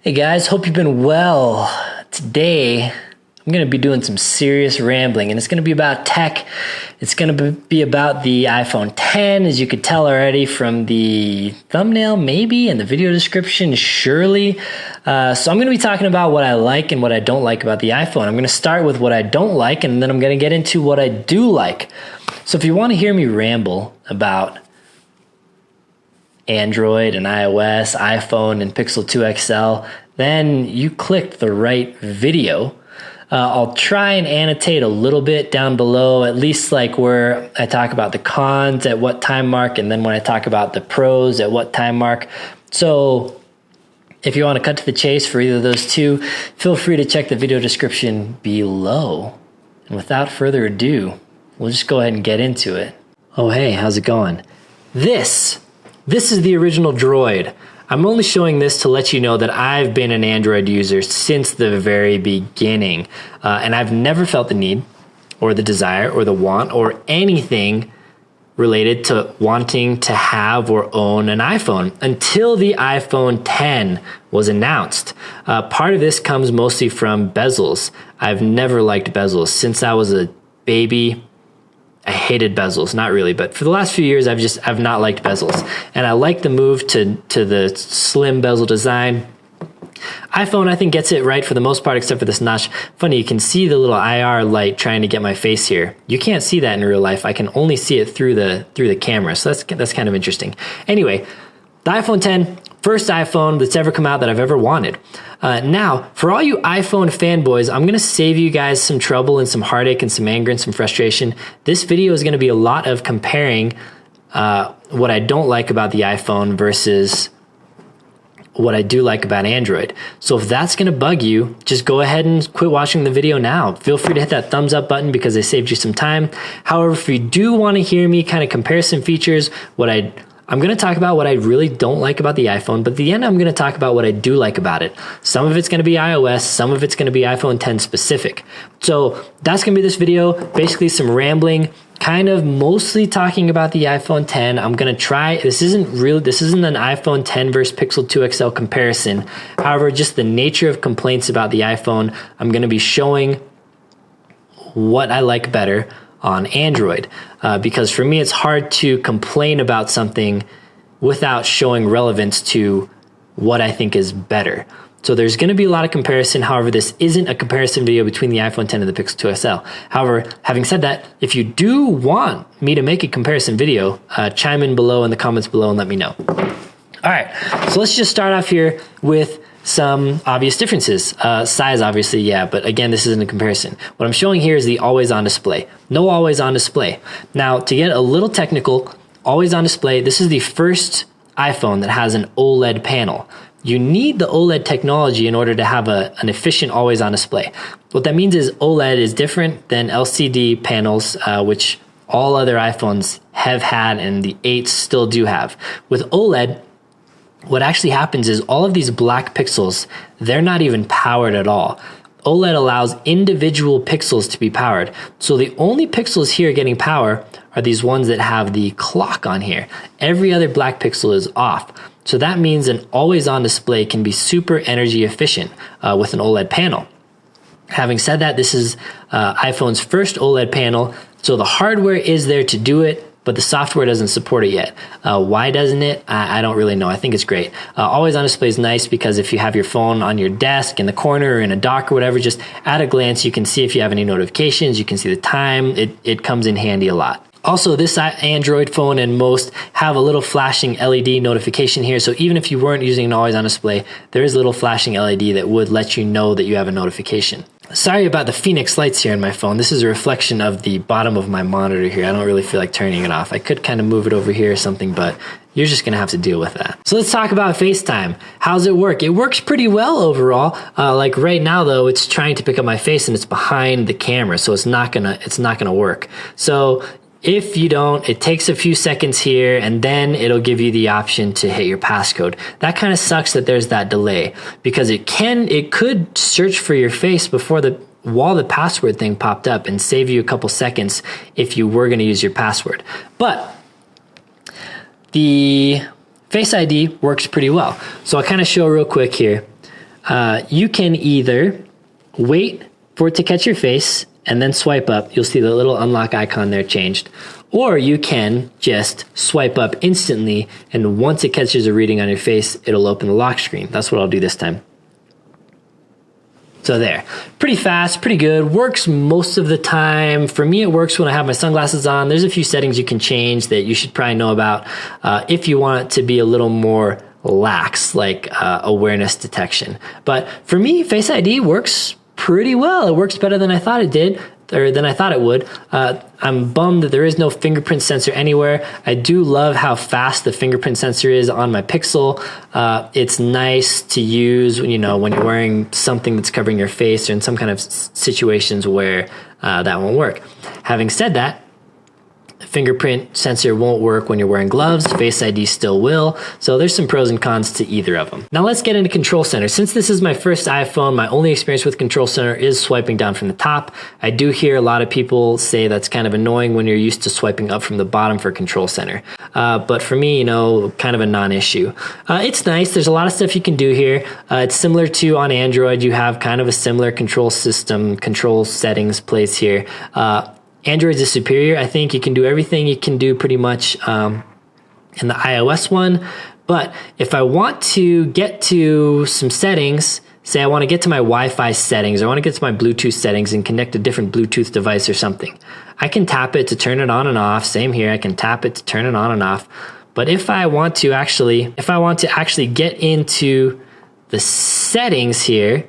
Hey guys, hope you've been well. Today, I'm going to be doing some serious rambling, and it's going to be about tech. It's going to be about the iPhone 10, as you could tell already from the thumbnail, maybe, and the video description, surely. So I'm going to be talking about what I like and what I don't like about the iPhone. I'm going to start with what I don't like, and then I'm going to get into what I do like. So if you want to hear me ramble about Android and iOS, iPhone and Pixel 2 XL, then you clicked the right video. I'll try and annotate a little bit down below, at least like where I talk about the cons at what time mark, and then when I talk about the pros at what time mark. So if you want to cut to the chase for either of those two, feel free to check the video description below. And without further ado, we'll just go ahead and get into it. Oh, hey, how's it going? This is the original Droid. I'm only showing this to let you know that I've been an Android user since the very beginning. And I've never felt the need or the desire or the want or anything related to wanting to have or own an iPhone until the iPhone 10 was announced. Part of this comes mostly from bezels. I've never liked bezels. Since I was a baby, I hated bezels, not really, but for the last few years, I've not liked bezels. And I like the move to the slim bezel design. iPhone, I think, gets it right for the most part, except for this notch. Funny, you can see the little IR light trying to get my face here. You can't see that in real life. I can only see it through the camera, so that's kind of interesting. Anyway, the iPhone 10, first iPhone that's ever come out that I've ever wanted. Now, for all you iPhone fanboys, I'm going to save you guys some trouble and some heartache and some anger and some frustration. This video is going to be a lot of comparing what I don't like about the iPhone versus what I do like about Android. So if that's going to bug you, just go ahead and quit watching the video now. Feel free to hit that thumbs up button because I saved you some time. However, if you do want to hear me kind of compare some features, I'm going to talk about what I really don't like about the iPhone, but at the end, I'm going to talk about what I do like about it. Some of it's going to be iOS, some of it's going to be iPhone 10 specific. So that's going to be this video, basically some rambling, kind of mostly talking about the iPhone 10. I'm going to try, this isn't an iPhone 10 versus Pixel 2 XL comparison. However, just the nature of complaints about the iPhone, I'm going to be showing what I like better on Android, because for me it's hard to complain about something without showing relevance to what I think is better. So there's going to be a lot of comparison. However, this isn't a comparison video between the iPhone 10 and the Pixel 2 XL. However, having said that, if you do want me to make a comparison video, chime in below in the comments below and let me know. All right, so let's just start off here with some obvious differences. Size, obviously, yeah, but again, this isn't a comparison. What I'm showing here is the always-on display. No always-on display. Now, to get a little technical, always-on display, this is the first iPhone that has an OLED panel. You need the OLED technology in order to have an efficient always-on display. What that means is OLED is different than LCD panels, which all other iPhones have had and the 8s still do have. With OLED, what actually happens is all of these black pixels, they're not even powered at all. OLED allows individual pixels to be powered. So the only pixels here getting power are these ones that have the clock on here. Every other black pixel is off. So that means an always-on display can be super energy efficient with an OLED panel. Having said that, this is iPhone's first OLED panel. So the hardware is there to do it, but the software doesn't support it yet. Why doesn't it? I don't really know. I think it's great. Always on display is nice because if you have your phone on your desk in the corner or in a dock or whatever, just at a glance, you can see if you have any notifications, you can see the time. It comes in handy a lot. Also, this Android phone and most have a little flashing LED notification here. So even if you weren't using an always on display, there is a little flashing LED that would let you know that you have a notification. Sorry about the Phoenix lights here on my phone. This is a reflection of the bottom of my monitor here. I don't really feel like turning it off. I could kind of move it over here or something, but you're just going to have to deal with that. So let's talk about FaceTime. How's it work? It works pretty well overall. Like right now though, it's trying to pick up my face and it's behind the camera, so it's not gonna work. So if you don't, it takes a few seconds here and then it'll give you the option to hit your passcode. That kind of sucks that there's that delay because it could search for your face while the password thing popped up and save you a couple seconds if you were going to use your password. But the Face ID works pretty well. So I'll kind of show real quick here. you can either wait for it to catch your face and then swipe up. You'll see the little unlock icon there changed. Or you can just swipe up instantly, and once it catches a reading on your face, it'll open the lock screen. That's what I'll do this time. So there, pretty fast, pretty good, works most of the time. For me, it works when I have my sunglasses on. There's a few settings you can change that you should probably know about if you want it to be a little more lax, like awareness detection. But for me, Face ID works pretty well. It works better than I thought it did, or than I thought it would. I'm bummed that there is no fingerprint sensor anywhere. I do love how fast the fingerprint sensor is on my Pixel. It's nice to use when you're wearing something that's covering your face, or in some kind of situations where that won't work. Having said that, fingerprint sensor won't work when you're wearing gloves. Face ID still will. So there's some pros and cons to either of them. Now let's get into Control Center. Since this is my first iPhone, my only experience with Control Center is swiping down from the top. I do hear a lot of people say that's kind of annoying when you're used to swiping up from the bottom for Control Center. But for me, kind of a non-issue. It's nice. There's a lot of stuff you can do here. It's similar to on Android. You have kind of a similar control system, control settings place here. Android's is superior. I think you can do everything you can do pretty much in the iOS one. But if I want to get to some settings, say I want to get to my Wi-Fi settings, or I want to get to my Bluetooth settings and connect a different Bluetooth device or something, I can tap it to turn it on and off. Same here, I can tap it to turn it on and off. But if I want to actually get into the settings here,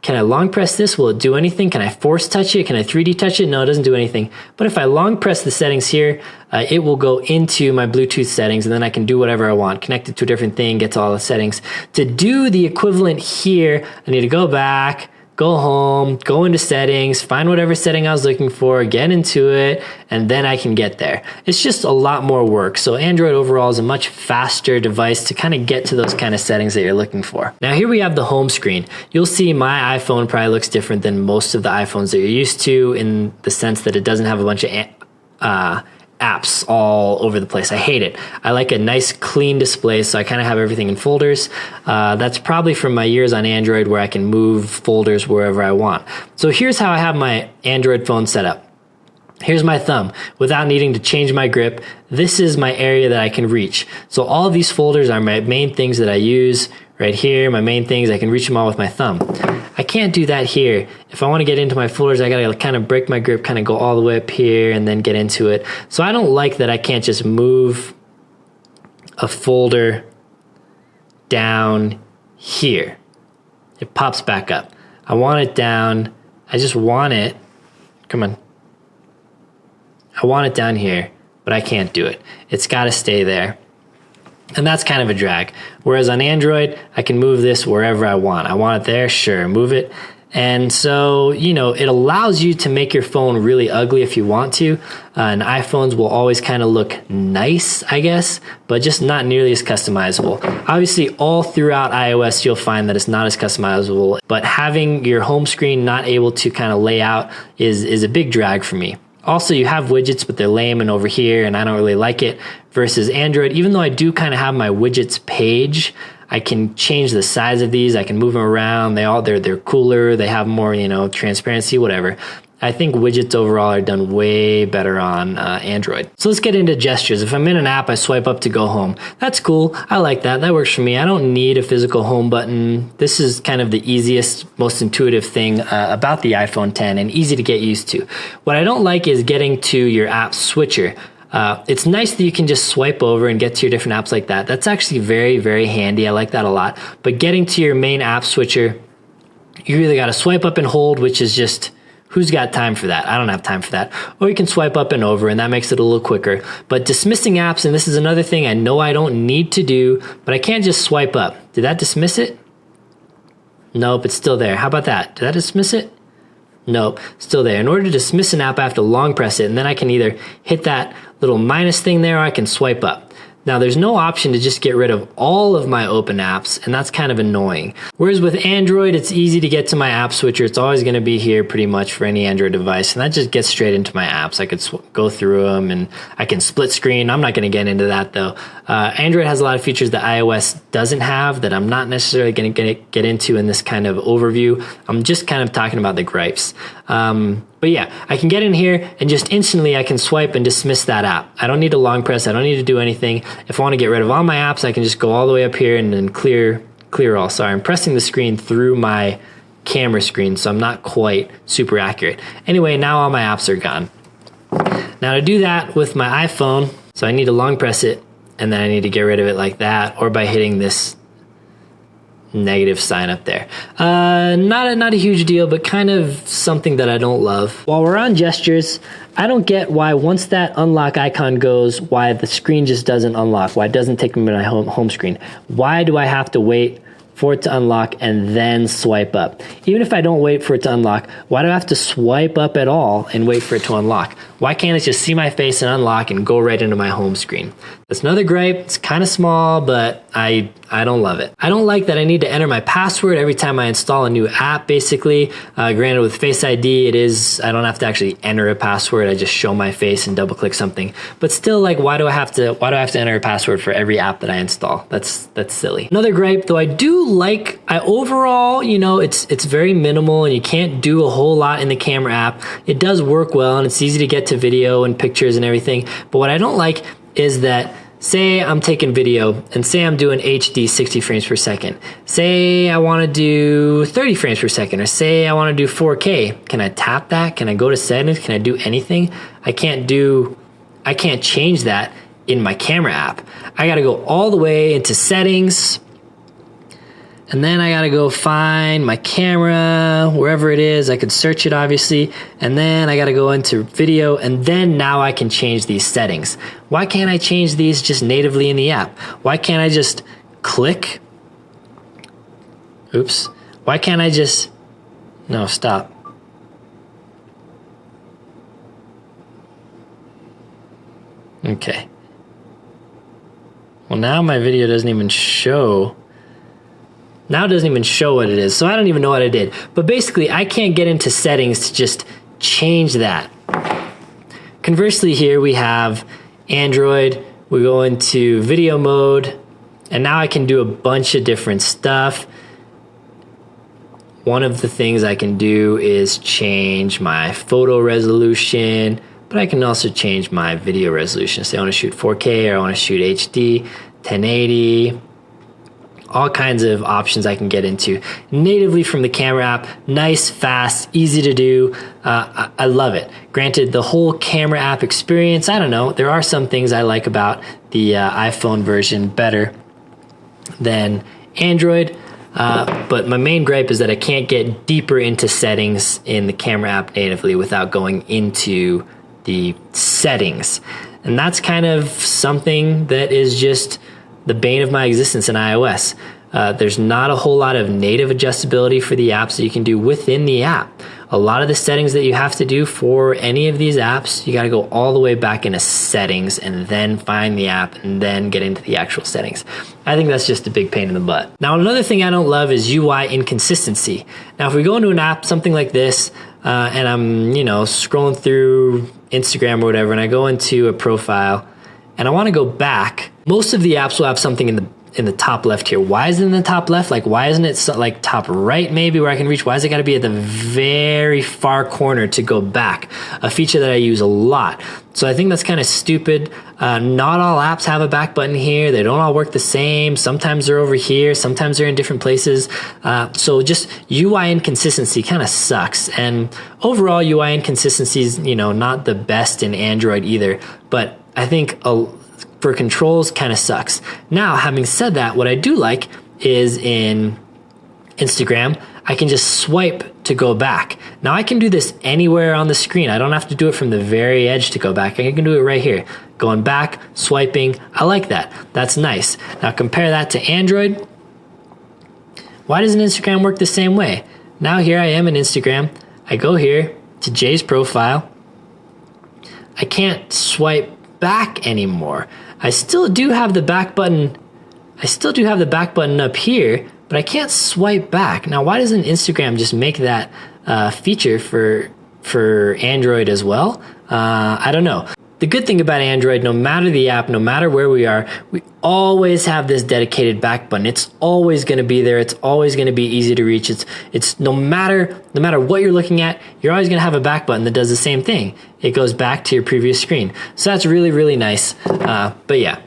can I long press this? Will it do anything? Can I force touch it? Can I 3D touch it? No, it doesn't do anything. But if I long press the settings here, it will go into my Bluetooth settings, and then I can do whatever I want. Connect it to a different thing, get to all the settings. To do the equivalent here, I need to go back, go home, go into settings, find whatever setting I was looking for, get into it, and then I can get there. It's just a lot more work. So Android overall is a much faster device to kind of get to those kind of settings that you're looking for. Now here we have the home screen. You'll see my iPhone probably looks different than most of the iPhones that you're used to, in the sense that it doesn't have a bunch of apps all over the place. I hate it. I like a nice clean display, so I kind of have everything in folders. That's probably from my years on Android, where I can move folders wherever I want. So here's how I have my Android phone set up. Here's my thumb. Without needing to change my grip, this is my area that I can reach. So all of these folders are my main things that I use. Right here, my main things, I can reach them all with my thumb. I can't do that here. If I want to get into my folders, I gotta kind of break my grip, kind of go all the way up here and then get into it. So I don't like that I can't just move a folder down here. It pops back up. I want it down. I just want it. Come on. I want it down here, but I can't do it. It's gotta stay there. And that's kind of a drag. Whereas on Android, I can move this wherever I want. I want it there, sure, move it. And so, it allows you to make your phone really ugly if you want to. And iPhones will always kind of look nice, I guess, but just not nearly as customizable. Obviously, all throughout iOS, you'll find that it's not as customizable, but having your home screen not able to kind of lay out is a big drag for me. Also, you have widgets, but they're lame and over here, and I don't really like it. Versus Android, even though I do kind of have my widgets page, I can change the size of these. I can move them around. They're cooler. They have more, transparency, whatever. I think widgets overall are done way better on Android. So let's get into gestures. If I'm in an app, I swipe up to go home. That's cool. I like that. That works for me. I don't need a physical home button. This is kind of the easiest, most intuitive thing about the iPhone X, and easy to get used to. What I don't like is getting to your app switcher. It's nice that you can just swipe over and get to your different apps like that. That's actually very, very handy. I like that a lot. But getting to your main app switcher, you either got to swipe up and hold, which is just, who's got time for that? I don't have time for that. Or you can swipe up and over, and that makes it a little quicker. But dismissing apps, and this is another thing I know I don't need to do, but I can't just swipe up. Did that dismiss it? Nope, it's still there. How about that? Did that dismiss it? Nope, still there. In order to dismiss an app, I have to long press it, and then I can either hit that little minus thing there, or I can swipe up. Now there's no option to just get rid of all of my open apps, and that's kind of annoying. Whereas with Android, it's easy to get to my app switcher. It's always gonna be here pretty much for any Android device, and that just gets straight into my apps. I could go through them, and I can split screen. I'm not gonna get into that though. Android has a lot of features that iOS doesn't have that I'm not necessarily gonna get into in this kind of overview. I'm just kind of talking about the gripes. But yeah, I can get in here and just instantly I can swipe and dismiss that app. I don't need to long press. I don't need to do anything. If I want to get rid of all my apps, I can just go all the way up here and then clear all. Sorry, I'm pressing the screen through my camera screen, so I'm not quite super accurate. Anyway, now all my apps are gone. Now to do that with my iPhone, so I need to long press it, and then I need to get rid of it like that, or by hitting this negative sign up there. Not a huge deal, but kind of something that I don't love. While we're on gestures, I don't get why once that unlock icon goes, why the screen just doesn't unlock, why it doesn't take me to my home screen. Why do I have to wait for it to unlock and then swipe up? Even if I don't wait for it to unlock, why do I have to swipe up at all and wait for it to unlock? Why can't it just see my face and unlock and go right into my home screen? That's another gripe. It's kind of small, but I don't love it. I don't like that I need to enter my password every time I install a new app, basically. Granted, with Face ID, I don't have to actually enter a password. I just show my face and double click something. But still, like, why do I have to enter a password for every app that I install? That's silly. Another gripe, though, I do like, overall, it's very minimal and you can't do a whole lot in the camera app. It does work well and it's easy to get to video and pictures and everything. But what I don't like is that, say I'm taking video and say I'm doing HD 60 frames per second. Say I want to do 30 frames per second, or say I want to do 4K. Can I tap that? Can I go to settings? Can I do anything? I can't change that in my camera app. I got to go all the way into settings, and then I got to go find my camera, wherever it is. I could search it, obviously. And then I got to go into video, and then now I can change these settings. Why can't I change these just natively in the app? Why can't I just click? Oops. Why can't I just... No, stop. Okay. Well, now my video doesn't even show... Now it doesn't even show what it is, so I don't even know what I did. But basically, I can't get into settings to just change that. Conversely, here we have Android. We go into video mode, and now I can do a bunch of different stuff. One of the things I can do is change my photo resolution, but I can also change my video resolution. Say I want to shoot 4K or I want to shoot HD, 1080. All kinds of options I can get into natively from the camera app. Nice, fast, easy to do. I love it. Granted, the whole camera app experience, I don't know. There are some things I like about the iPhone version better than Android. But my main gripe is that I can't get deeper into settings in the camera app natively without going into the settings. And that's kind of something that is just the bane of my existence in iOS. There's not a whole lot of native adjustability for the apps that you can do within the app. A lot of the settings that you have to do for any of these apps, you got to go all the way back into settings and then find the app and then get into the actual settings. I think that's just a big pain in the butt. Now, another thing I don't love is UI inconsistency. Now, if we go into an app, something like this, and I'm, scrolling through Instagram or whatever, and I go into a profile and I want to go back, most of the apps will have something in the top left here. Why is it in the top left? Like, why isn't it like top right maybe where I can reach? Why is it got to be at the very far corner to go back? A feature that I use a lot. So I think that's kind of stupid. Not all apps have a back button here. They don't all work the same. Sometimes they're over here. Sometimes they're in different places. So just UI inconsistency kind of sucks. And overall UI inconsistency is, not the best in Android either. But I think for controls kind of sucks. Now, having said that, what I do like is in Instagram, I can just swipe to go back. Now I can do this anywhere on the screen. I don't have to do it from the very edge to go back. I can do it right here. Going back, swiping. I like that. That's nice. Now compare that to Android. Why doesn't Instagram work the same way? Now here I am in Instagram. I go here to Jay's profile. I can't swipe back anymore. I still do have the back button. I still do have the back button up here, but I can't swipe back. Now, why doesn't Instagram just make that feature for Android as well? I don't know. The good thing about Android, no matter the app, no matter where we are, we always have this dedicated back button. It's always going to be there. It's always going to be easy to reach. It's no matter what you're looking at, you're always going to have a back button that does the same thing. It goes back to your previous screen. So that's really, really nice. But yeah.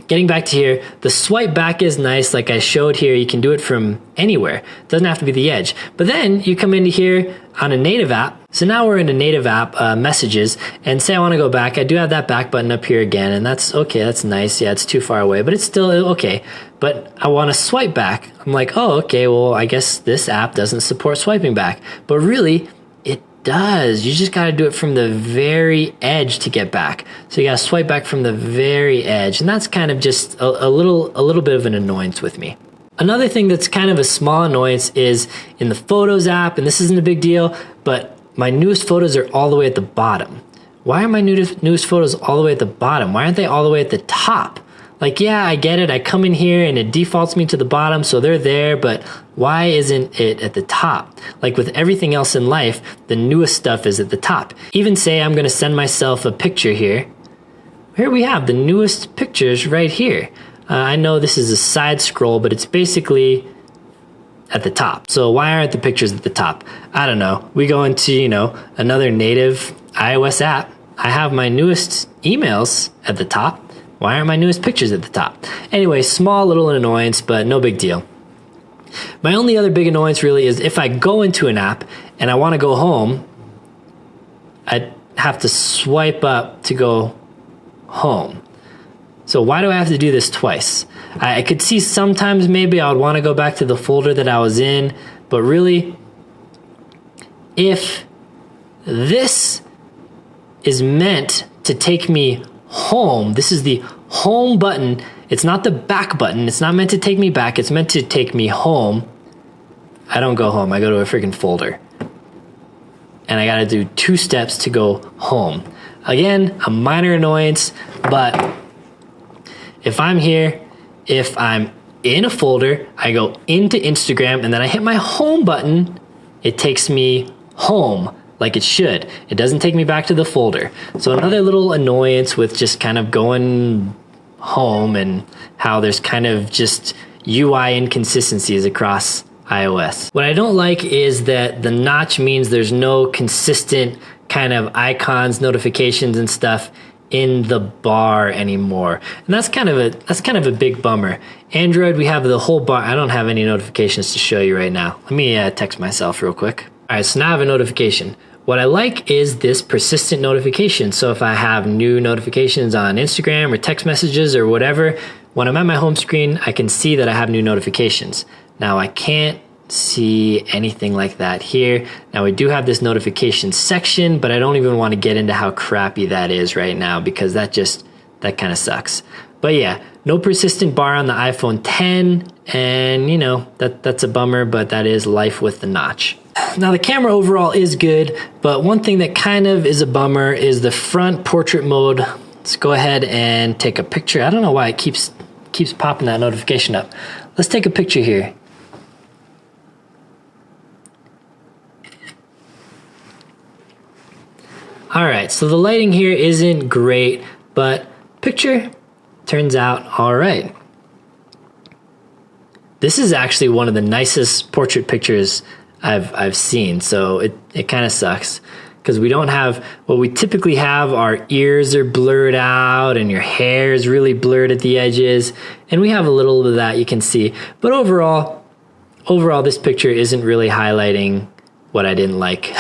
Getting back to here, the swipe back is nice. Like I showed here, you can do it from anywhere. It doesn't have to be the edge. But then you come into here on a native app. So now we're in a native app, messages, and say I want to go back. I do have that back button up here again, and that's okay. That's nice. Yeah, it's too far away, but it's still okay. But I want to swipe back. I'm like, oh, okay, well, I guess this app doesn't support swiping back. But really, it does. You just got to do it from the very edge to get back. So you got to swipe back from the very edge, and that's kind of just a little bit of an annoyance with me. Another thing that's kind of a small annoyance is in the Photos app, and this isn't a big deal, but my newest photos are all the way at the bottom. Why are my newest photos all the way at the bottom? Why aren't they all the way at the top? Like, yeah, I get it. I come in here and it defaults me to the bottom, so they're there, but why isn't it at the top? Like with everything else in life, the newest stuff is at the top. Even say I'm gonna send myself a picture here. Here we have the newest pictures right here. I know this is a side scroll, but it's basically at the top. So why aren't the pictures at the top? I don't know. We go into, another native iOS app. I have my newest emails at the top. Why aren't my newest pictures at the top? Anyway, small little annoyance, but no big deal. My only other big annoyance really is if I go into an app and I want to go home, I have to swipe up to go home. So why do I have to do this twice? I could see sometimes maybe I would want to go back to the folder that I was in, but really, if this is meant to take me home, this is the home button, it's not the back button, it's not meant to take me back, it's meant to take me home. I don't go home, I go to a freaking folder. And I gotta do 2 steps to go home. Again, a minor annoyance, but if I'm here, if I'm in a folder, I go into Instagram and then I hit my home button, it takes me home like it should. It doesn't take me back to the folder. So another little annoyance with just kind of going home and how there's kind of just UI inconsistencies across iOS. What I don't like is that the notch means there's no consistent kind of icons, notifications and stuff in the bar anymore. And that's kind of a big bummer. Android, we have the whole bar. I don't have any notifications to show you right now. Let me text myself real quick. All right, so now I have a notification. What I like is this persistent notification. So if I have new notifications on Instagram or text messages or whatever, when I'm at my home screen, I can see that I have new notifications. Now I can't see anything like that here. Now we do have this notification section, but I don't even want to get into how crappy that is right now because that kind of sucks. But yeah, no persistent bar on the iPhone 10, and that's a bummer, but that is life with the notch. Now the camera overall is good, but one thing that kind of is a bummer is the front portrait mode. Let's go ahead and take a picture. I don't know why it keeps popping that notification up. Let's take a picture here. All right, so the lighting here isn't great, but picture turns out all right. This is actually one of the nicest portrait pictures I've seen, so it kind of sucks because we don't have what we typically have. Our ears are blurred out and your hair is really blurred at the edges, and we have a little bit of that you can see. But overall, this picture isn't really highlighting what I didn't like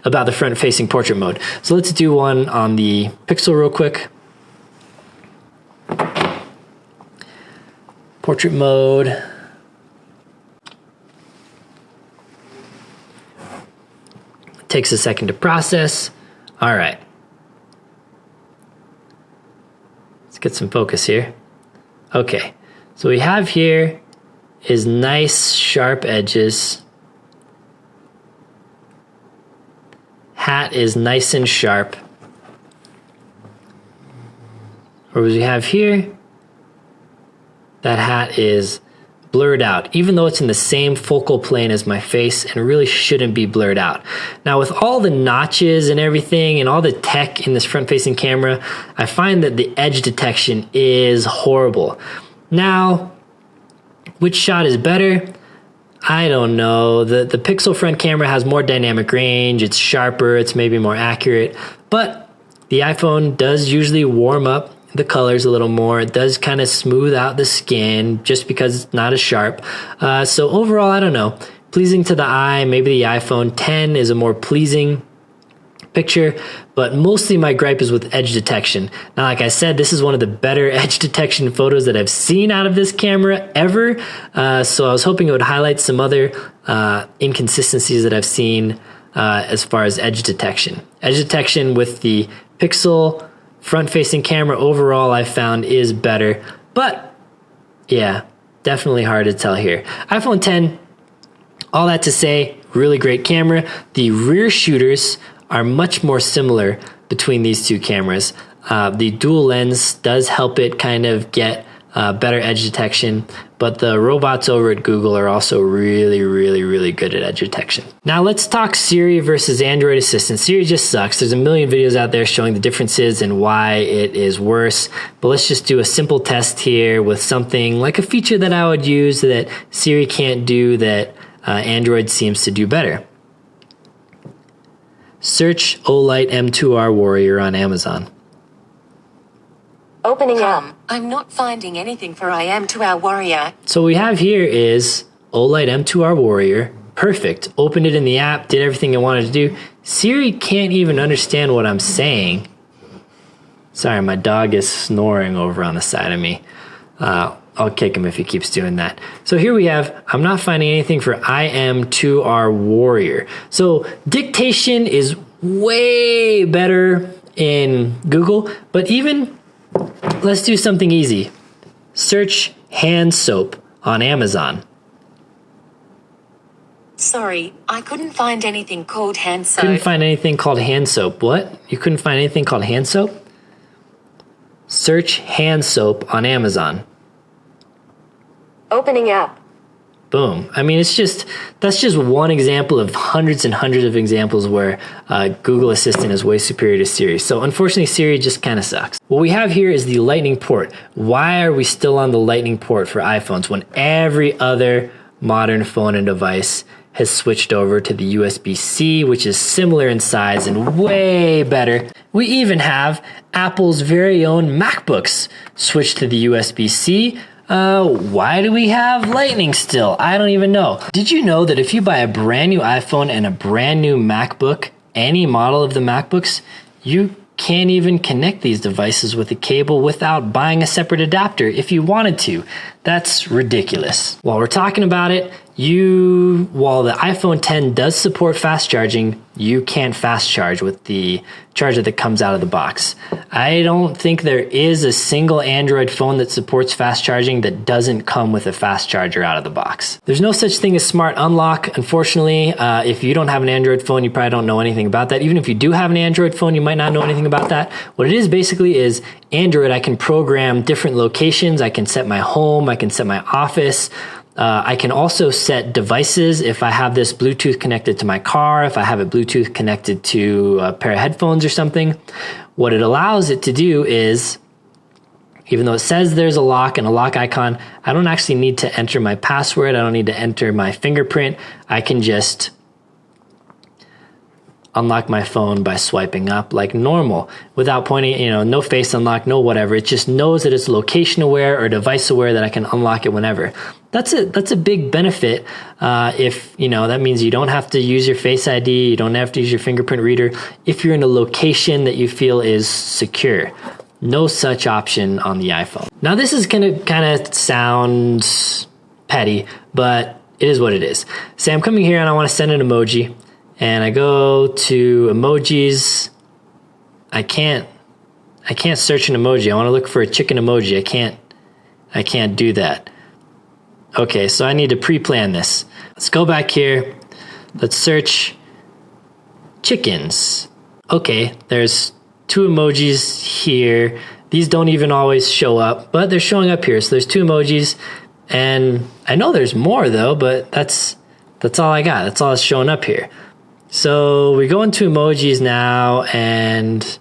about the front-facing portrait mode. So let's do one on the Pixel real quick. Portrait mode. Takes a second to process. All right. Let's get some focus here. Okay, so we have here is nice sharp edges. Hat is nice and sharp. Whereas we have here, that hat is blurred out, even though it's in the same focal plane as my face and really shouldn't be blurred out. Now with all the notches and everything and all the tech in this front-facing camera, I find that the edge detection is horrible. Now, which shot is better? I don't know. The Pixel front camera has more dynamic range, it's sharper, it's maybe more accurate, but the iPhone does usually warm up the colors a little more. It does kind of smooth out the skin just because it's not as sharp. So overall, I don't know. Pleasing to the eye, maybe the iPhone 10 is a more pleasing picture, but mostly my gripe is with edge detection. Now, like I said, this is one of the better edge detection photos that I've seen out of this camera ever. So I was hoping it would highlight some other inconsistencies that I've seen as far as edge detection. Edge detection with the Pixel front-facing camera overall I found is better, but yeah, definitely hard to tell here. iPhone 10, all that to say, really great camera. The rear shooters are much more similar between these two cameras. The dual lens does help it kind of get better edge detection, but the robots over at Google are also really good at edge detection. Now let's talk Siri versus Android Assistant. Siri just sucks. There's a million videos out there showing the differences and why it is worse, but let's just do a simple test here with something like a feature that I would use that Siri can't do that Android seems to do better. Search Olight M2R Warrior on Amazon. Opening up. I'm not finding anything for M2R Warrior. So what we have here is Olight M2R Warrior. Perfect. Opened it in the app, did everything I wanted to do. Siri can't even understand what I'm saying. Sorry, my dog is snoring over on the side of me. I'll kick him if he keeps doing that. So here we have, I'm not finding anything for M2R Warrior. So dictation is way better in Google, but even let's do something easy. Search hand soap on Amazon. Sorry, I couldn't find anything called hand soap. Couldn't find anything called hand soap. What? You couldn't find anything called hand soap? Search hand soap on Amazon. Opening up. Boom. I mean, that's just one example of hundreds and hundreds of examples where Google Assistant is way superior to Siri. So unfortunately, Siri just kind of sucks. What we have here is the Lightning port. Why are we still on the Lightning port for iPhones when every other modern phone and device has switched over to the USB-C, which is similar in size and way better? We even have Apple's very own MacBooks switched to the USB-C. Why do we have Lightning still? I don't even know. Did you know that if you buy a brand new iPhone and a brand new MacBook, any model of the MacBooks, you can't even connect these devices with a cable without buying a separate adapter if you wanted to? That's ridiculous. While we're talking about it, while the iPhone 10 does support fast charging, you can't fast charge with the charger that comes out of the box. I don't think there is a single Android phone that supports fast charging that doesn't come with a fast charger out of the box. There's no such thing as smart unlock. Unfortunately, if you don't have an Android phone, you probably don't know anything about that. Even if you do have an Android phone, you might not know anything about that. What it is basically is Android, I can program different locations. I can set my home, I can set my office. I can also set devices if I have this Bluetooth connected to my car, if I have it Bluetooth connected to a pair of headphones or something. What it allows it to do is, even though it says there's a lock and a lock icon, I don't actually need to enter my password. I don't need to enter my fingerprint. I can just unlock my phone by swiping up like normal without pointing, no face unlock, no whatever. It just knows that it's location aware or device aware, that I can unlock it whenever. That's a big benefit. If, that means you don't have to use your Face ID, you don't have to use your fingerprint reader if you're in a location that you feel is secure. No such option on the iPhone. Now this is gonna kind of sound petty, but it is what it is. Say I'm coming here and I want to send an emoji, and I go to emojis. I can't search an emoji. I want to look for a chicken emoji. I can't do that. Okay, so I need to pre-plan this. Let's go back here. Let's search chickens. Okay, there's two emojis here. These don't even always show up, but they're showing up here. So there's 2 emojis, and I know there's more though, but that's all I got. That's all that's showing up here. So we go into emojis now, and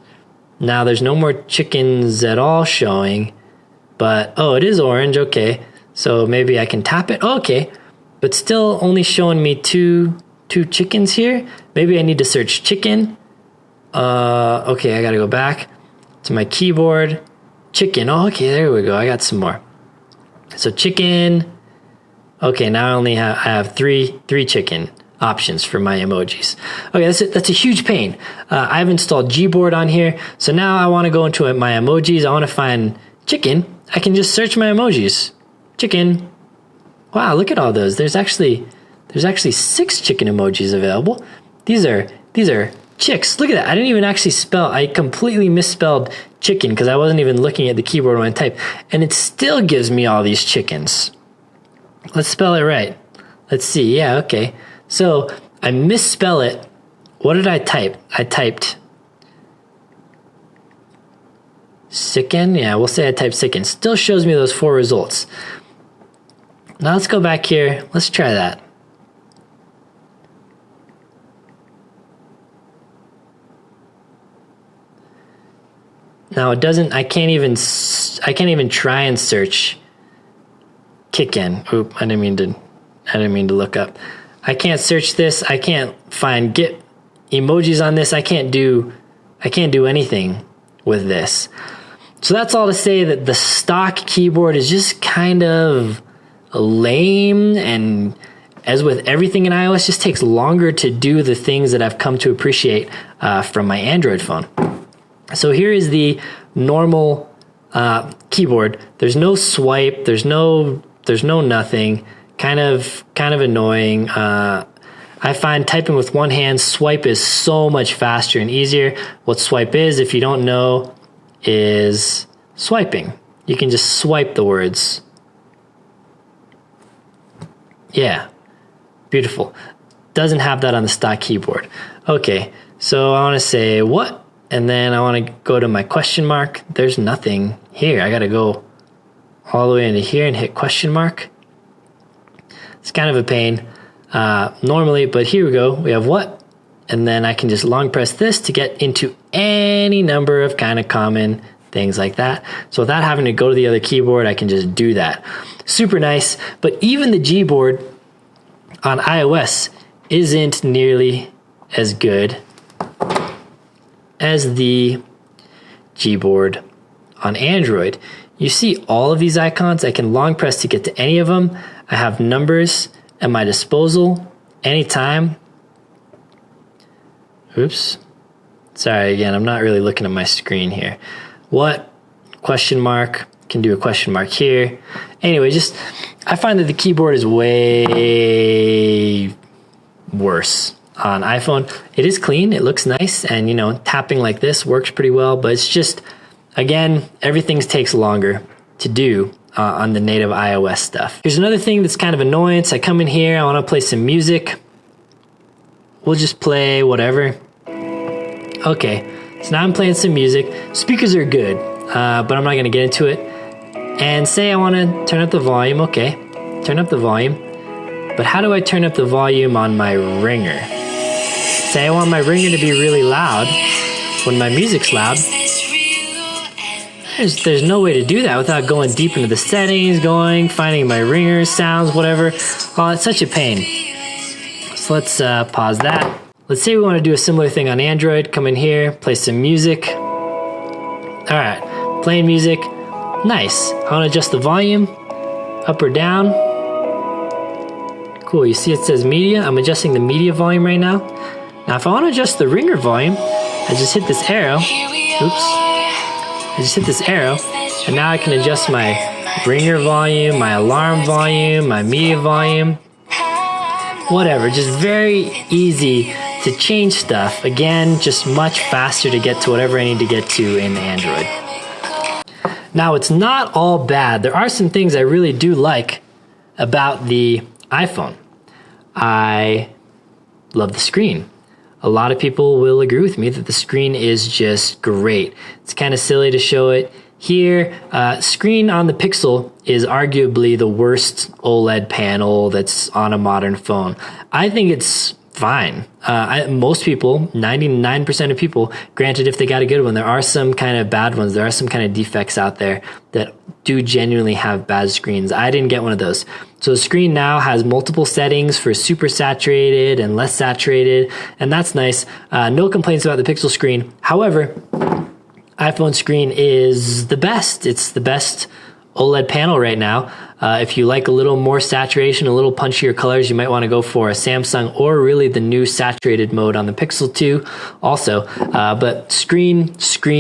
now there's no more chickens at all showing, but oh, it is orange. Okay. So maybe I can tap it. Oh, okay. But still only showing me two chickens here. Maybe I need to search chicken. Okay, I gotta go back to my keyboard. Chicken. Oh, okay, there we go. I got some more. So chicken. Okay, now I only have three chicken options for my emojis. Okay, that's a huge pain. I've installed Gboard on here. So now I want to go into my emojis. I want to find chicken. I can just search my emojis. Chicken. Wow, look at all those. There's actually 6 chicken emojis available. These are chicks. Look at that. I didn't even actually I completely misspelled chicken because I wasn't even looking at the keyboard when I typed. And it still gives me all these chickens. Let's spell it right. Let's see. Yeah, okay. So I misspell it. What did I type? I typed sicken. Yeah, we'll say I typed sicken. Still shows me those 4 results. Now let's go back here. Let's try that. Now it doesn't, I can't even try and search Kicken. Oop, I didn't mean to look up. I can't search this. I can't get emojis on this. I can't do anything with this. So that's all to say that the stock keyboard is just kind of lame, and as with everything in iOS, just takes longer to do the things that I've come to appreciate from my Android phone. So here is the normal keyboard. There's no swipe. There's no nothing. Kind of annoying. I find typing with one hand, swipe is so much faster and easier. What swipe is, if you don't know, is swiping. You can just swipe the words. Yeah, beautiful. Doesn't have that on the stock keyboard. Okay, so I want to say what, and then I want to go to my question mark. There's nothing here. I got to go all the way into here and hit question mark. It's kind of a pain normally, but here we go. We have what, and then I can just long press this to get into any number of kind of common things like that. So without having to go to the other keyboard, I can just do that. Super nice. But even the Gboard on iOS isn't nearly as good as the Gboard on Android. You see all of these icons. I can long press to get to any of them. I have numbers at my disposal anytime. Oops. Sorry, again, I'm not really looking at my screen here. What? Question mark. Can do a question mark here. Anyway, I find that the keyboard is way worse on iPhone. It is clean. It looks nice. And, tapping like this works pretty well. But it's just, again, everything takes longer to do on the native iOS stuff. Here's another thing that's kind of annoying. So I come in here. I want to play some music. We'll just play whatever. Okay. So now I'm playing some music. Speakers are good, but I'm not going to get into it. And say I want to turn up the volume. Okay, turn up the volume. But how do I turn up the volume on my ringer? Say I want my ringer to be really loud when my music's loud. There's no way to do that without going deep into the settings, finding my ringer, sounds, whatever. Oh, it's such a pain. So let's pause that. Let's say we want to do a similar thing on Android. Come in here, play some music. All right, playing music. Nice. I want to adjust the volume, up or down. Cool, you see it says media. I'm adjusting the media volume right now. Now if I want to adjust the ringer volume, I just hit this arrow. Oops. I just hit this arrow, and now I can adjust my ringer volume, my alarm volume, my media volume. Whatever, just very easy to change stuff. Again, just much faster to get to whatever I need to get to in Android. Now, it's not all bad. There are some things I really do like about the iPhone. I love the screen. A lot of people will agree with me that the screen is just great. It's kind of silly to show it here. Screen on the Pixel is arguably the worst OLED panel that's on a modern phone. I think it's fine. Most people, 99% of people, granted if they got a good one, there are some kind of bad ones. There are some kind of defects out there that do genuinely have bad screens. I didn't get one of those. So the screen now has multiple settings for super saturated and less saturated, and that's nice. No complaints about the Pixel screen. However, iPhone screen is the best. It's the best OLED panel right now. If you like a little more saturation, a little punchier colors, you might want to go for a Samsung or really the new saturated mode on the Pixel 2 also. But screen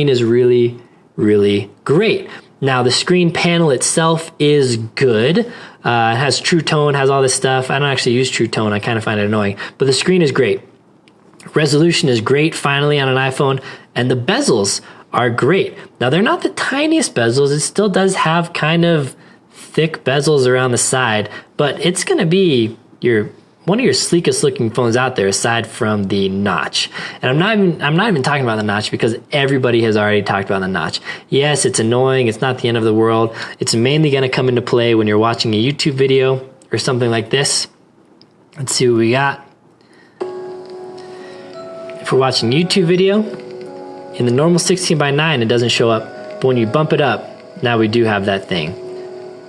is really, really great. Now the screen panel itself is good. It has True Tone, has all this stuff. I don't actually use True Tone. I kind of find it annoying, but the screen is great. Resolution is great finally on an iPhone, and the bezels are great. Now they're not the tiniest bezels. It still does have kind of thick bezels around the side, but it's going to be one of your sleekest looking phones out there aside from the notch. And I'm not even talking about the notch because everybody has already talked about the notch. Yes, it's annoying. It's not the end of the world. It's mainly going to come into play when you're watching a YouTube video or something like this. Let's see what we got. If we're watching a YouTube video, in the normal 16:9, it doesn't show up. But when you bump it up, now we do have that thing.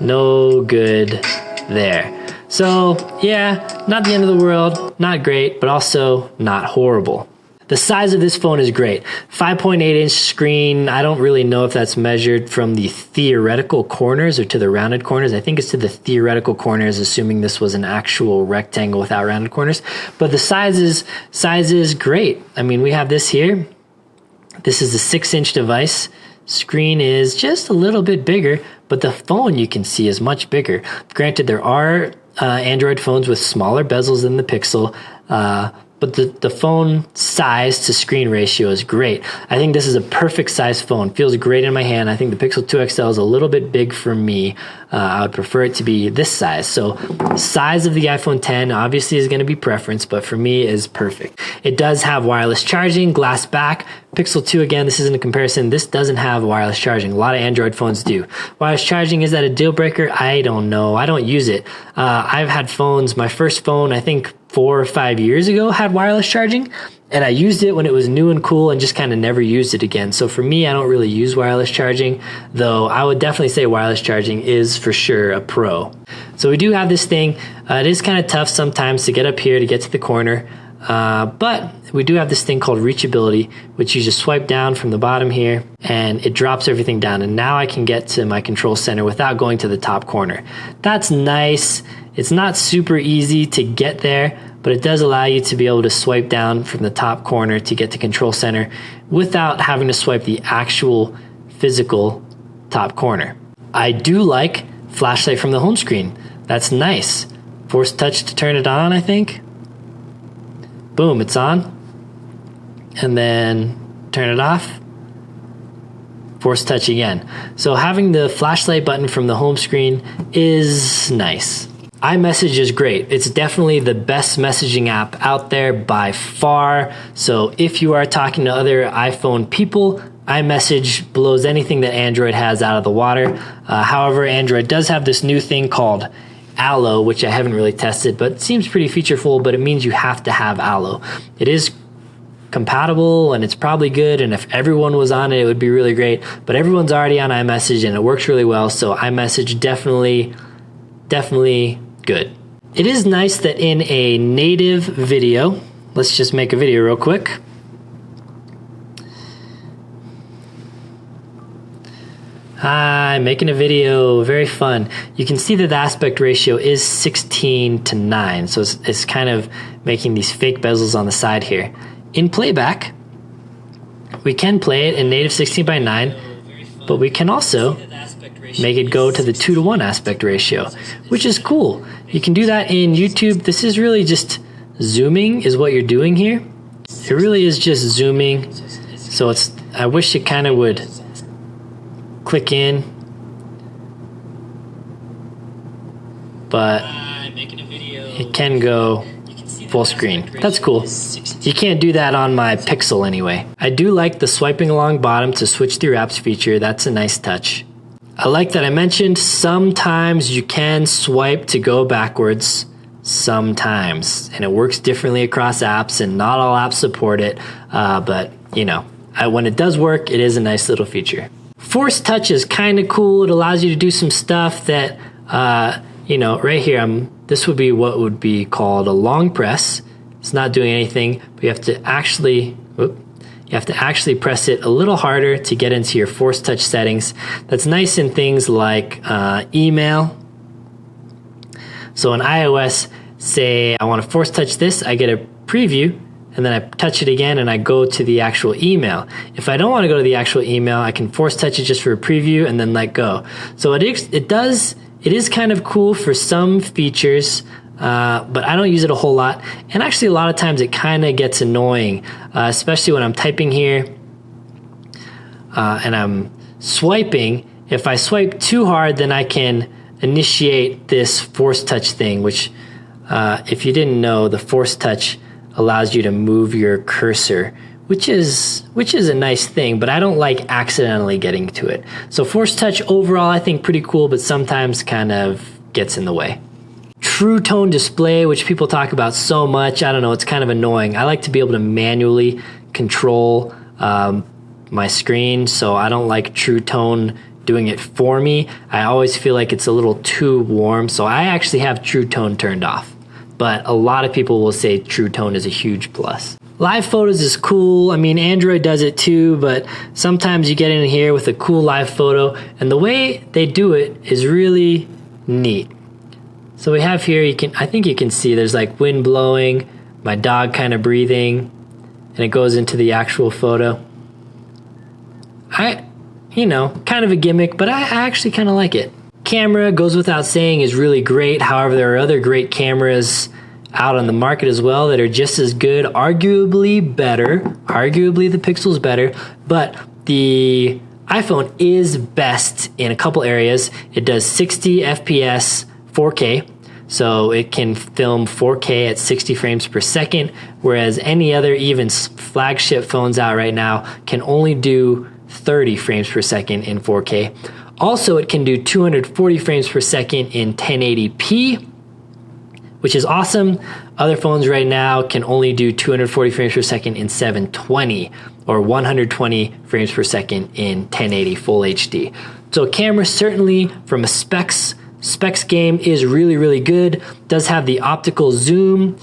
No good there. So yeah, not the end of the world, not great, but also not horrible. The size of this phone is great. 5.8-inch screen. I don't really know if that's measured from the theoretical corners or to the rounded corners. I think it's to the theoretical corners, assuming this was an actual rectangle without rounded corners. But the size is great. I mean, we have this here. This is a 6-inch device. Screen is just a little bit bigger, but the phone you can see is much bigger. Granted, there are Android phones with smaller bezels than the Pixel, but the phone size to screen ratio is great. I think this is a perfect size phone. Feels great in my hand. I think the Pixel 2 XL is a little bit big for me. I would prefer it to be this size. So the size of the iPhone 10 obviously is going to be preference, but for me is perfect. It does have wireless charging, glass back. Pixel 2, again, this isn't a comparison. This doesn't have wireless charging. A lot of Android phones do. Wireless charging, is that a deal breaker? I don't know. I don't use it. I've had phones, my first phone, I think 4 or 5 years ago, had wireless charging, and I used it when it was new and cool and just kind of never used it again. So for me, I don't really use wireless charging, though I would definitely say wireless charging is for sure a pro. So we do have this thing. It is kind of tough sometimes to get up here to get to the corner, but we do have this thing called reachability, which you just swipe down from the bottom here and it drops everything down. And now I can get to my control center without going to the top corner. That's nice. It's not super easy to get there, but it does allow you to be able to swipe down from the top corner to get to control center without having to swipe the actual physical top corner. I do like flashlight from the home screen. That's nice. Force touch to turn it on, I think. Boom, it's on. And then turn it off. Force touch again. So having the flashlight button from the home screen is nice. iMessage is great. It's definitely the best messaging app out there by far. So if you are talking to other iPhone people, iMessage blows anything that Android has out of the water. However, Android does have this new thing called Allo, which I haven't really tested, but it seems pretty featureful, but it means you have to have Allo. It is compatible and it's probably good, and if everyone was on it, it would be really great, but everyone's already on iMessage and it works really well, so iMessage definitely good. It is nice that in a native video, let's just make a video real quick. Hi, making a video, very fun. You can see that the aspect ratio is 16:9, so it's kind of making these fake bezels on the side here. In playback, we can play it in native 16:9, but we can also make it go to the 2:1 aspect ratio, which is cool. You can do that in YouTube. This is really just zooming is what you're doing here. It really is just zooming. So I wish it kind of would click in, but it can go full screen. That's cool. You can't do that on my Pixel anyway. I do like the swiping along bottom to switch through apps feature. That's a nice touch. I like that I mentioned sometimes you can swipe to go backwards. Sometimes. And it works differently across apps, and not all apps support it. But, you know, when it does work, it is a nice little feature. Force touch is kind of cool. It allows you to do some stuff that, you know, right here, this would be what would be called a long press. It's not doing anything, but you have to actually press it a little harder to get into your force touch settings. That's nice in things like email. So in iOS, say I want to force touch this, I get a preview, and then I touch it again and I go to the actual email. If I don't want to go to the actual email, I can force touch it just for a preview and then let go. So it is kind of cool for some features, but I don't use it a whole lot. And actually a lot of times it kind of gets annoying, especially when I'm typing here and I'm swiping. If I swipe too hard, then I can initiate this force touch thing, which if you didn't know, the force touch allows you to move your cursor, which is a nice thing, but I don't like accidentally getting to it. So force touch overall I think pretty cool, but sometimes kind of gets in the way. True tone display, which people talk about so much, I don't know, it's kind of annoying. I like to be able to manually control my screen, so I don't like True Tone doing it for me. I always feel like it's a little too warm, so I actually have True Tone turned off. But a lot of people will say True Tone is a huge plus. Live photos is cool. I mean, Android does it too, but sometimes you get in here with a cool live photo, and the way they do it is really neat. So we have here, I think you can see there's like wind blowing, my dog kind of breathing, and it goes into the actual photo. You know, kind of a gimmick, but I actually kind of like it. Camera, goes without saying, is really great. However, there are other great cameras out on the market as well that are just as good, arguably better. Arguably the Pixel's better, but the iPhone is best in a couple areas. It does 60 FPS 4K, so it can film 4K at 60 frames per second, whereas any other even flagship phones out right now can only do 30 frames per second in 4K. Also, it can do 240 frames per second in 1080p, which is awesome. Other phones right now can only do 240 frames per second in 720 or 120 frames per second in 1080 full HD. So camera certainly from a specs game is really, really good. Does have the optical zoom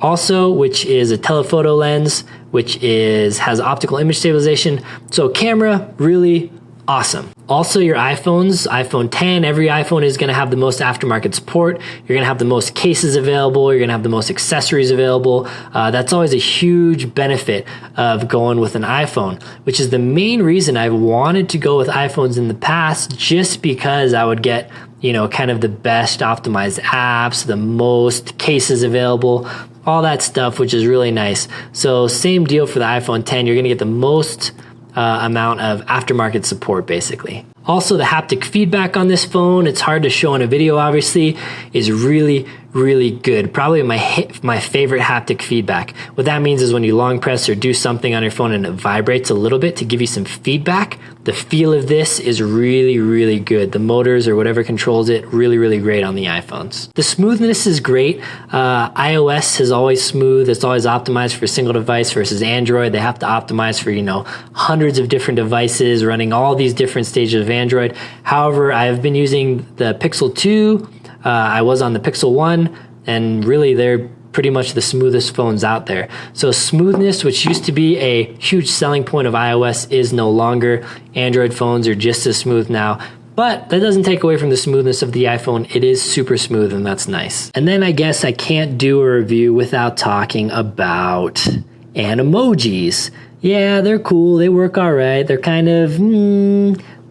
also, which is a telephoto lens, which has optical image stabilization. So camera, really awesome. Also, your iPhones, iPhone 10, every iPhone is going to have the most aftermarket support. You're going to have the most cases available. You're going to have the most accessories available. That's always a huge benefit of going with an iPhone, which is the main reason I've wanted to go with iPhones in the past, just because I would get, you know, kind of the best optimized apps, the most cases available, all that stuff, which is really nice. So same deal for the iPhone 10. You're going to get the most amount of aftermarket support, basically. Also, the haptic feedback on this phone, it's hard to show in a video, obviously, is really, really good. Probably my favorite haptic feedback. What that means is when you long press or do something on your phone and it vibrates a little bit to give you some feedback, the feel of this is really, really good. The motors or whatever controls it, really, really great on the iPhones. The smoothness is great. iOS is always smooth. It's always optimized for a single device versus Android. They have to optimize for, you know, hundreds of different devices running all these different stages of Android. However, I've been using the Pixel 2. I was on the Pixel 1, and really they're pretty much the smoothest phones out there. So smoothness, which used to be a huge selling point of iOS, is no longer. Android phones are just as smooth now, but that doesn't take away from the smoothness of the iPhone. It is super smooth, and that's nice. And then I guess I can't do a review without talking about Animojis. Yeah, they're cool. They work all right. They're kind of,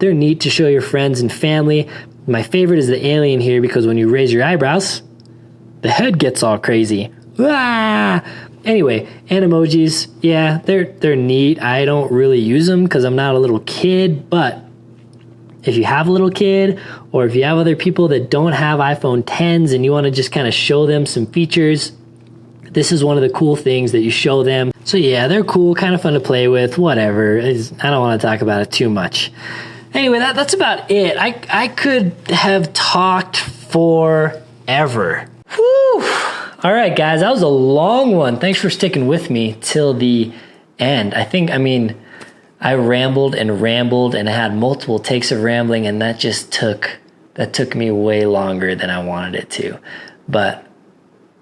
they're neat to show your friends and family. My favorite is the alien here, because when you raise your eyebrows, the head gets all crazy. Ah! Anyway, Animojis, yeah, they're neat. I don't really use them because I'm not a little kid, but if you have a little kid, or if you have other people that don't have iPhone 10s and you want to just kind of show them some features, this is one of the cool things that you show them. So yeah, they're cool, kind of fun to play with, whatever. I don't want to talk about it too much. Anyway, that's about it. I could have talked forever. Whew. All right, guys, that was a long one. Thanks for sticking with me till the end. I rambled and had multiple takes of rambling, and that took me way longer than I wanted it to.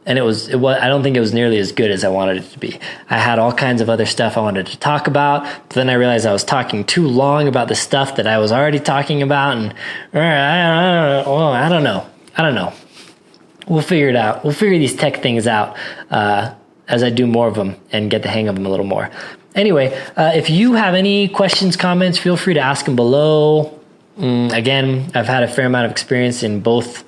I don't think it was nearly as good as I wanted it to be. I had all kinds of other stuff I wanted to talk about, but then I realized I was talking too long about the stuff that I was already talking about, and I don't know. We'll figure it out. We'll figure these tech things out as I do more of them and get the hang of them a little more. Anyway, if you have any questions, comments, feel free to ask them below. Again, I've had a fair amount of experience in both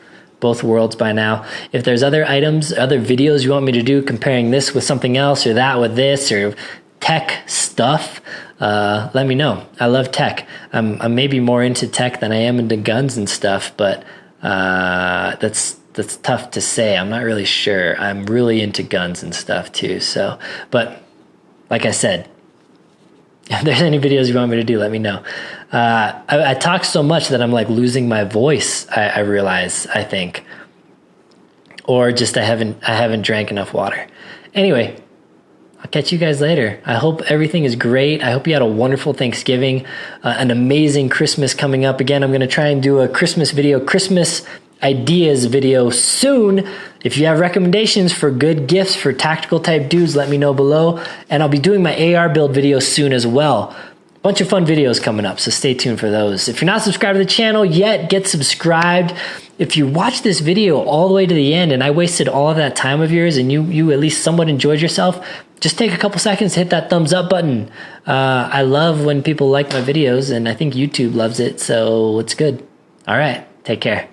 worlds by now. If there's other items, other videos you want me to do comparing this with something else or that with this or tech stuff, let me know. I love tech. I'm maybe more into tech than I am into guns and stuff, but that's tough to say. I'm not really sure. I'm really into guns and stuff too. So, but like I said, if there's any videos you want me to do, let me know. I talk so much that I'm like losing my voice. I realize, I think, or just I haven't drank enough water. Anyway, I'll catch you guys later. I hope everything is great. I hope you had a wonderful Thanksgiving, an amazing Christmas coming up. Again, I'm going to try and do a Christmas ideas video soon. If you have recommendations for good gifts for tactical type dudes, let me know below. And I'll be doing my AR build video soon as well. Bunch of fun videos coming up, so stay tuned for those. If you're not subscribed to the channel yet, get subscribed. If you watch this video all the way to the end and I wasted all of that time of yours and you at least somewhat enjoyed yourself, just take a couple seconds to hit that thumbs up button. I love when people like my videos, and I think YouTube loves it, so it's good. All right, take care.